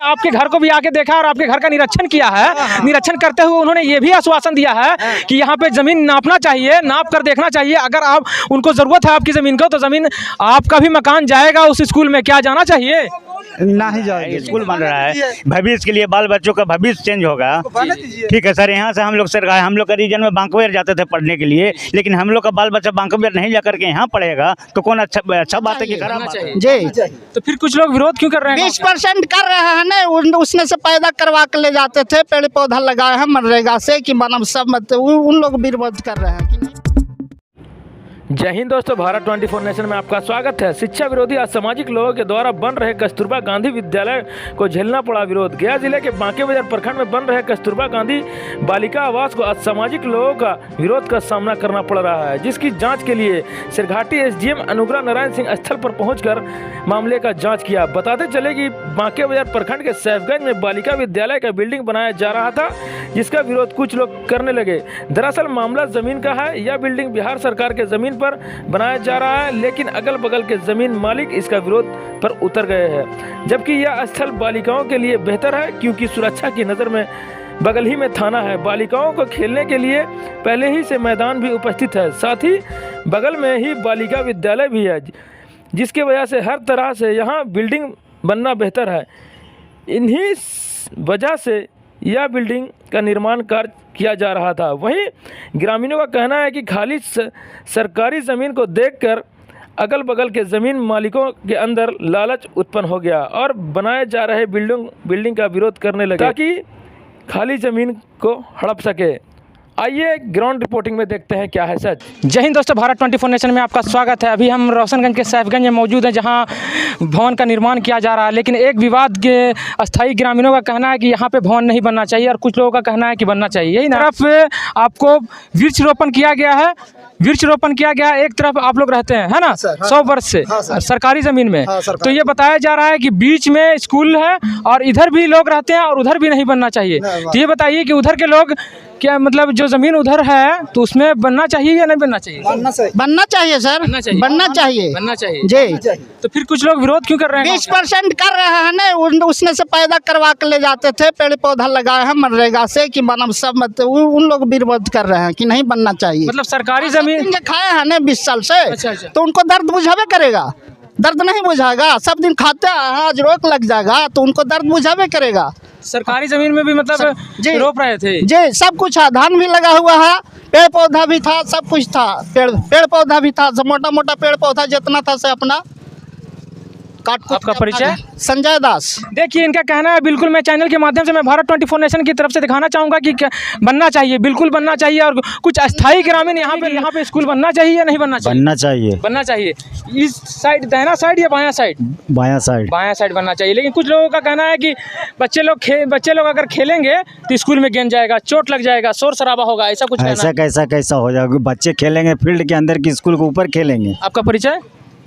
आपके घर को भी आके देखा और आपके घर का निरीक्षण किया है। निरीक्षण करते हुए उन्होंने ये भी आश्वासन दिया है कि यहाँ पे जमीन नापना चाहिए, नाप कर देखना चाहिए। अगर आप उनको जरूरत है आपकी जमीन को तो जमीन आपका भी मकान जाएगा उस स्कूल में, क्या जाना चाहिए? नहीं जाएगा। स्कूल बन रहा है, भविष्य के लिए बाल बच्चों का भविष्य चेंज होगा। ठीक है सर, यहाँ से हम लोग का रीजन में बांकवेर जाते थे पढ़ने के लिए, लेकिन हम लोग का बाल बच्चा बांकवेर नहीं जाकर के यहाँ पढ़ेगा तो कौन अच्छा बात है कि खराब बात है? जी, तो फिर कुछ लोग विरोध क्यों कर रहे हैं? 20% कर रहे हैं ना, उसने से पैदा करवा के ले जाते थे, पेड़ पौधा लगाए हैं मनरेगा से कि मानव सब उन लोग विरोध कर रहे हैं कि नहीं। जय हिंद दोस्तों, भारत 24 नेशन में आपका स्वागत है। शिक्षा विरोधी असामाजिक लोगों के द्वारा बन रहे कस्तूरबा गांधी विद्यालय को झेलना पड़ा विरोध। गया जिले के बांके बाजार प्रखंड में बन रहे कस्तूरबा गांधी बालिका आवास को असामाजिक लोगों का विरोध का सामना करना पड़ रहा है, जिसकी जांच के लिए सिरघाटी एसडीएम अनुग्रह नारायण सिंह स्थल पर पहुंचकर मामले का जाँच किया। बताते चले कि बांके बाजार प्रखंड के सैफगंज में बालिका विद्यालय का बिल्डिंग बनाया जा रहा था, जिसका विरोध कुछ लोग करने लगे। दरअसल मामला जमीन का है। यह बिल्डिंग बिहार सरकार के जमीन पर बनाया जा रहा है, लेकिन अगल बगल के जमीन मालिक इसका विरोध पर उतर गए हैं। जबकि यह स्थल बालिकाओं के लिए बेहतर है, क्योंकि सुरक्षा की नज़र में बगल ही में थाना है। बालिकाओं को खेलने के लिए पहले ही से मैदान भी उपस्थित है, साथ ही बगल में ही बालिका विद्यालय भी है, जिसकी वजह से हर तरह से यहाँ बिल्डिंग बनना बेहतर है। इन्हीं वजह से यह बिल्डिंग का निर्माण कार्य किया जा रहा था। वहीं ग्रामीणों का कहना है कि खाली सरकारी ज़मीन को देखकर अगल बगल के ज़मीन मालिकों के अंदर लालच उत्पन्न हो गया और बनाए जा रहे बिल्डिंग का विरोध करने लगे ताकि खाली ज़मीन को हड़प सके। आइए ग्राउंड रिपोर्टिंग में देखते हैं क्या है सच। जय हिंद दोस्तों, भारत 24 नेशन में आपका स्वागत है। अभी हम रोशनगंज के सैफगंज में मौजूद हैं, जहां भवन का निर्माण किया जा रहा है, लेकिन एक विवाद के अस्थायी ग्रामीणों का कहना है कि यहाँ पे भवन नहीं बनना चाहिए और कुछ लोगों का कहना है कि बनना चाहिए। यही तरफ आपको वृक्षारोपण किया गया है, एक तरफ आप लोग रहते हैं, है ना, 100 वर्ष से सरकारी ज़मीन में। तो ये बताया जा रहा है कि बीच में स्कूल है और इधर भी लोग रहते हैं और उधर भी नहीं बनना चाहिए। तो ये बताइए कि उधर के लोग क्या मतलब जो ज़मीन उधर है तो उसमें बनना चाहिए या नहीं बनना चाहिए? बनना चाहिए सर, बनना चाहिए जी। तो फिर कुछ लोग विरोध क्यों कर रहे हैं? 20% कर रहे हैं ना, उसने से पैदा करवा के ले जाते थे, पेड़ पौधा लगाए हैं मनरेगा से कि मानव सब उन लोग विरोध कर रहे हैं कि नहीं बनना चाहिए। मतलब सरकारी ज़मीन खाए हैं ना 20 साल से, तो उनको दर्द बुझावे करेगा? दर्द नहीं बुझाएगा। सब दिन खाते हैं, आज रोक लग जाएगा तो उनको दर्द बुझावे करेगा। सरकारी जमीन में भी मतलब रोप रहे थे जी, सब कुछ है, धान भी लगा हुआ है, पेड़ पौधा भी था, सब कुछ था, पेड़ पौधा भी था, मोटा मोटा पेड़ पौधा जितना था से अपना काट। आपका परिचय? संजय दास। देखिए इनका कहना है, बिल्कुल मैं चैनल के माध्यम से मैं भारत 24 नेशन की तरफ से दिखाना चाहूँगा कि बनना चाहिए, बिल्कुल बनना चाहिए। और कुछ अस्थायी ग्रामीण यहाँ पे स्कूल बनना चाहिए या नहीं बनना चाहिए? बनना चाहिए। इस साइड दाहिना साइड या बायां साइड? बायां साइड बनना चाहिए। लेकिन कुछ लोगों का कहना है कि बच्चे लोग अगर खेलेंगे तो स्कूल में गिर जाएगा, चोट लग जाएगा, शोर शराबा होगा, ऐसा कुछ? ऐसा कैसा हो जाएगा? बच्चे खेलेंगे फील्ड के अंदर की स्कूल के ऊपर खेलेंगे। आपका परिचय?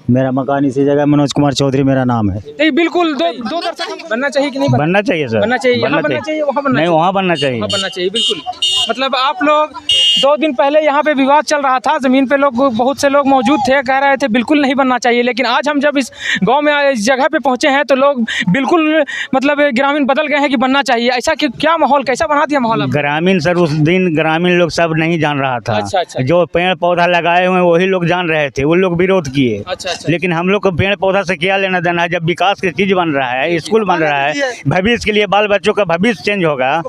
मेरा मकान इसी जगह, मनोज कुमार चौधरी मेरा नाम है। नहीं बिल्कुल दो दर्शक बनना चाहिए कि नहीं? बनना चाहिए सर, बनना चाहिए। यहाँ बनना चाहिए, वहाँ बनना चाहिए? नहीं, वहाँ बनना चाहिए, बनना चाहिए बिल्कुल। मतलब आप लोग 2 दिन पहले यहाँ पे विवाद चल रहा था, ज़मीन पे लोग बहुत से लोग मौजूद थे, कह रहे थे बिल्कुल नहीं बनना चाहिए। लेकिन आज हम जब इस गांव में इस जगह पे पहुँचे हैं तो लोग बिल्कुल मतलब ग्रामीण बदल गए हैं कि बनना चाहिए। ऐसा क्या माहौल, कैसा बना दिया माहौल? ग्रामीण सर उस दिन ग्रामीण लोग सब नहीं जान रहा था। अच्छा। जो पेड़ पौधा लगाए हुए वही लोग जान रहे थे, वो लोग विरोध किए। अच्छा। लेकिन हम लोग को पेड़ पौधा से क्या लेना देना है? जब विकास की चीज बन रहा है, स्कूल बन रहा है, भविष्य के लिए बाल बच्चों का भविष्य चेंज होगा।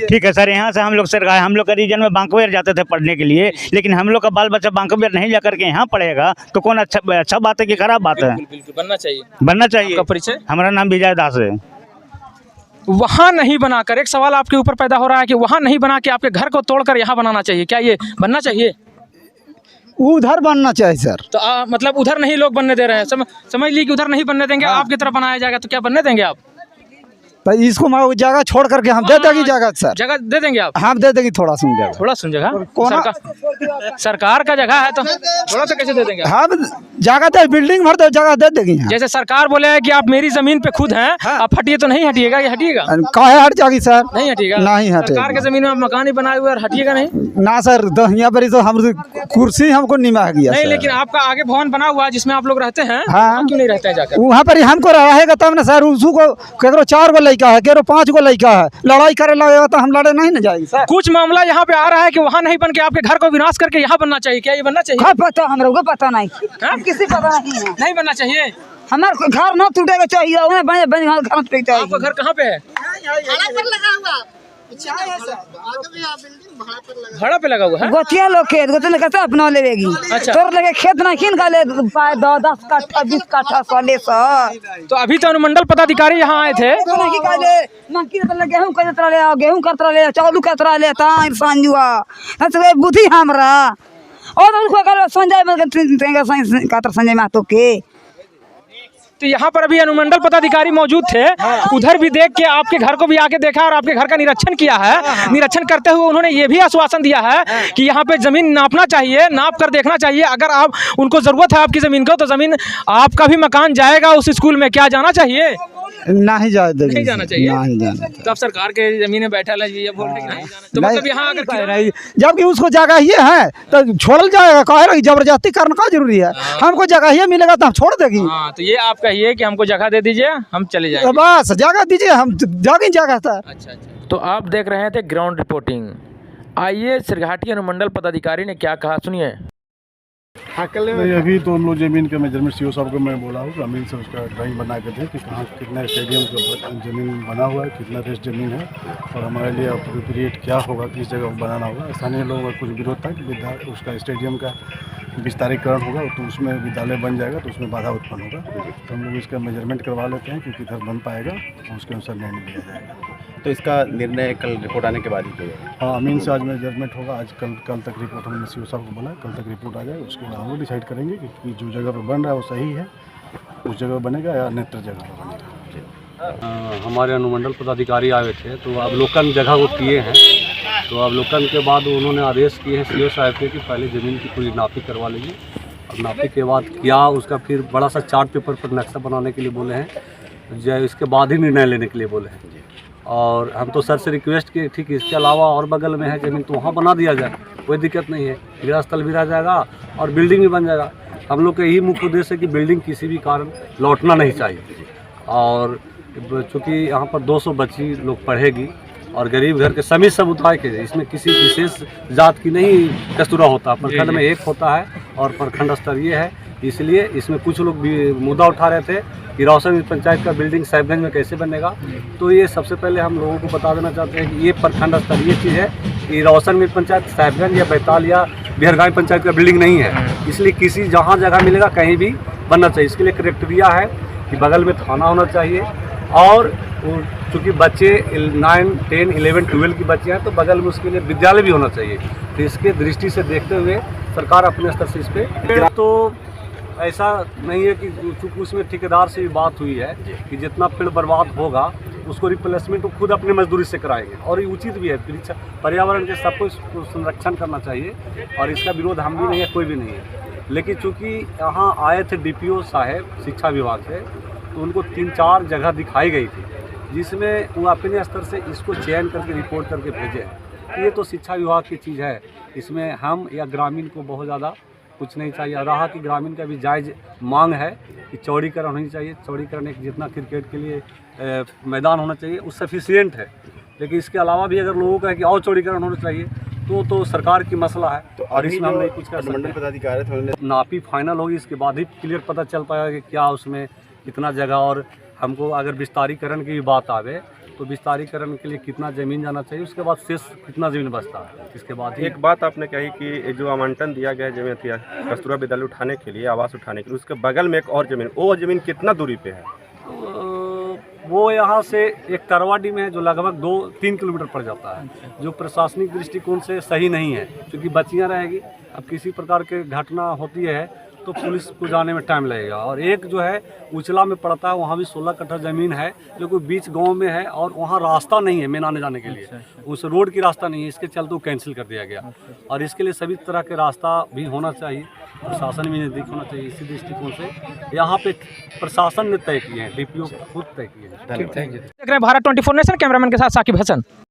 ठीक है सर, यहाँ से हम लोग का रीजन में बांकवेर जाते थे पढ़ने के लिए, लेकिन हम लोग का बाल बच्चा बांकवेर नहीं जाकर के यहाँ पढ़ेगा तो कौन अच्छा बात है कि खराब बात है? बनना चाहिए। आपका परिचय? हमारा नाम विजय दास है। वहाँ नहीं बनाकर, एक सवाल आपके ऊपर पैदा हो रहा है कि वहाँ नहीं बना के आपके घर को तोड़कर यहाँ बनाना चाहिए, क्या ये बनना चाहिए? उधर बनना चाहिए सर। तो मतलब उधर नहीं लोग बनने दे रहे हैं, समझ ली कि उधर नहीं बनने देंगे। आपकी तरफ बनाया जाएगा तो क्या बनने देंगे आप? तो इसको जगह छोड़ करके हम दे देंगे जगह सर। जगह दे देंगे आप? हम दे देंगे थोड़ा सुन जगह। सरकार का जगह है तो थोड़ा सा कैसे दे देंगे? हम जगह दे, बिल्डिंग भर दो जगह दे देंगे। जैसे सरकार बोले है कि आप मेरी जमीन पे खुद हैं, आप हटिए तो नहीं हटिएगा? ये हटिएगा? काहे हट जाएगी सर? नहीं हटिएगा? नहीं हटे। सरकार के जमीन में आप मकान ही बनाए हुए और हटिएगा नहीं? ना सर, यहाँ पर तो हम कुर्सी हमको निमा गया। नहीं, लेकिन आपका आगे भवन बना हुआ है जिसमें आप लोग रहते हैं, हाँ, क्यों नहीं रहते हैं जाकर? वहाँ पर हमको रहेगा तब ना सर, उसको 4 गो ले लड़का है, केरो 5 गो लड़का है, लड़ाई करे लगेगा तो हम लड़े नहीं न जाएंगे सर। कुछ मामला यहाँ पे आ रहा है कि वहाँ नहीं बन के आपके घर को विनाश करके यहाँ बनना चाहिए, क्या ये बनना चाहिए? पता हम लोग को पता नहीं, किसी पता नहीं है। नहीं बनना चाहिए। हमारे घर ना टूटेगा चाहिए, आपका घर कहाँ पे है? भाड़ा पे लगा हुआ है। गोतिया लोग खेत गोतिया कैसे अपना लेगी। अच्छा। तोर लगे खेत ना खीन का ले 10 कट्ठा 20 कट्ठा 100 तो अभी तो अनुमंडल पदाधिकारी यहाँ आए थे। गेहूँ करता ले चालू करता ले संजुआ बुद्धि हमरा और संजय महतो के। तो यहाँ पर अभी अनुमंडल पदाधिकारी मौजूद थे, उधर भी देख के आपके घर को भी आके देखा और आपके घर का निरीक्षण किया है। निरीक्षण करते हुए उन्होंने ये भी आश्वासन दिया है कि यहाँ पे जमीन नापना चाहिए, नाप कर देखना चाहिए। अगर आप उनको जरूरत है आपकी जमीन को तो जमीन आपका भी मकान जाएगा उस स्कूल में, क्या जाना चाहिए? नहीं जाए देंगे, नहीं जाना चाहिए। नहीं जाना। तो अब सरकार के जमीन में बैठा है ये बोल रहे हैं नहीं जाना। तो मतलब यहाँ अगर जबकि उसको जगह ही है तो छोड़ल जाएगा, कहे रही जबरदस्ती करना का जरूरी है? हमको जगह ही मिलेगा तो हम छोड़ देंगे। हाँ, तो ये आप कहिए कि हमको जगह दे दीजिए, हम चले जाएंगे। बस जगह दीजिए, हम जाएंगे जगह था। अच्छा। तो आप देख रहे थे ग्राउंड रिपोर्टिंग। आइए सिरघाटी अनुमंडल पदाधिकारी ने क्या कहा, सुनिए। नहीं, अभी तो हम लोग जमीन का मेजरमेंट सीओ साहब को मैं बोला हूँ कि अमीन से उसका ड्राइंग बना के दें कि कहाँ कितना स्टेडियम का ज़मीन बना हुआ है, कितना रेस्ट ज़मीन है और हमारे लिए अप्रोप्रिएट क्या होगा, किस जगह बनाना होगा। स्थानीय लोगों का कुछ विरोध था कि उसका स्टेडियम का विस्तारीकरण होगा तो उसमें विद्यालय बन जाएगा तो उसमें बाधा उत्पन्न होगा। तो हम लोग इसका मेजरमेंट करवा लेते हैं कि किधर बन पाएगा और उसके अनुसार निर्णय लिया जाएगा। तो इसका निर्णय कल रिपोर्ट आने के बाद ही किया। हाँ, अमीन से आज मेजरमेंट होगा, आज कल तक रिपोर्ट हमने सीओ साहब को बोला, कल तक रिपोर्ट आ जाए। उसके बाद हम लोग डिसाइड करेंगे कि जो जगह पर बन रहा है वो सही है, उस जगह बनेगा या अन्यत्र जगह पर बनेगा। हमारे अनुमंडल पदाधिकारी आए थे तो अवलोकन जगह को किए हैं। तो अवलोकन के बाद उन्होंने आदेश किए हैं सीओ साहब के कि पहले ज़मीन की पूरी नापी करवा लीजिए। और नापी के बाद क्या उसका फिर बड़ा सा चार्ट पेपर पर नक्शा बनाने के लिए बोले हैं, जो इसके बाद ही निर्णय लेने के लिए बोले हैं। और हम तो सर से रिक्वेस्ट किए, ठीक है इसके अलावा और बगल में है ज़मीन तो वहाँ बना दिया जाए, कोई दिक्कत नहीं है। गृहस्थल भी रह जाएगा और बिल्डिंग भी बन जाएगा। हम लोग का यही मुख्य उद्देश्य है कि बिल्डिंग किसी भी कारण लौटना नहीं चाहिए। और चूँकि यहाँ पर 200 बच्ची लोग पढ़ेगी और गरीब घर के सभी समुदाय के, इसमें किसी विशेष जात की नहीं कस्तूरा होता, प्रखंड में एक होता है और प्रखंड स्तरीय है। इसलिए इसमें कुछ लोग भी मुद्दा उठा रहे थे कि रोशन पंचायत का बिल्डिंग साहिबगंज में कैसे बनेगा। तो ये सबसे पहले हम लोगों को बता देना चाहते हैं कि ये प्रखंड स्तरीय चीज़ है कि रोशन पंचायत साहिबगंज या बैताल या बिहरगांव पंचायत का बिल्डिंग नहीं है। इसलिए किसी जहाँ जगह मिलेगा कहीं भी बनना चाहिए। इसके लिए क्राइटेरिया है कि बगल में थाना होना चाहिए और चूँकि बच्चे 9, 10, 11, 12 की बच्चे हैं तो बगल में उसके लिए विद्यालय भी होना चाहिए। तो इसके दृष्टि से देखते हुए सरकार अपने स्तर से इस पर तो ऐसा नहीं है कि चूँकि उसमें ठेकेदार से भी बात हुई है कि जितना पेड़ बर्बाद होगा उसको रिप्लेसमेंट वो खुद अपनी मजदूरी से कराएंगे। और ये उचित भी है, पर्यावरण के सबको इसको संरक्षण करना चाहिए और इसका विरोध हम भी नहीं है, कोई भी नहीं है। लेकिन चूँकि यहाँ आए थे DPO साहब शिक्षा विभाग से तो उनको 3-4 जगह दिखाई गई थी जिसमें वो अपने स्तर से इसको चयन करके रिपोर्ट करके भेजे। ये तो शिक्षा विभाग की चीज़ है, इसमें हम या ग्रामीण को बहुत ज़्यादा कुछ नहीं चाहिए। रहा कि ग्रामीण का भी जायज़ मांग है कि चौड़ीकरण होनी चाहिए। चौड़ीकरण एक जितना क्रिकेट के लिए मैदान होना चाहिए वो सफिशिएंट है। लेकिन इसके अलावा भी अगर लोगों का है कि और चौड़ीकरण होना चाहिए तो सरकार की मसला है। तो और इसमें हम नहीं कुछ कर सकते। मंडल पदाधिकारी थे उन्होंने नापी फाइनल होगी, इसके बाद ही क्लियर पता चल पाएगा कि क्या उसमें कितना जगह। और हमको अगर विस्तारीकरण की भी बात आवे तो विस्तारीकरण के लिए कितना ज़मीन जाना चाहिए, उसके बाद शेष कितना ज़मीन बचता है, इसके बाद ही। एक बात आपने कही कि जो आवंटन दिया गया जमीन थी कस्तूरबा विद्यालय उठाने के लिए, आवास उठाने के लिए, उसके बगल में एक और ज़मीन, वो ज़मीन कितना दूरी पे है? वो यहाँ से एक करवाडी में है जो लगभग 2-3 किलोमीटर पड़ जाता है, जो प्रशासनिक दृष्टिकोण से सही नहीं है क्योंकि बच्चियाँ रहेगी। अब किसी प्रकार की घटना होती है तो पुलिस को जाने में टाइम लगेगा। और एक जो है उचला में पड़ता है, वहाँ भी 16 कट्ठा ज़मीन है जो कि बीच गांव में है और वहाँ रास्ता नहीं है मेन आने जाने के लिए, उस रोड की रास्ता नहीं है, इसके चलते वो कैंसिल कर दिया गया। और इसके लिए सभी तरह के रास्ता भी होना चाहिए, प्रशासन भी नज़दीक होना चाहिए। इसी दृष्टिकोण से यहाँ पे प्रशासन ने तय किए हैं, DPO खुद तय किए हैं। देख रहे हैं भारत 24 नेशन, कैमरामैन के साथ साकिब हसन।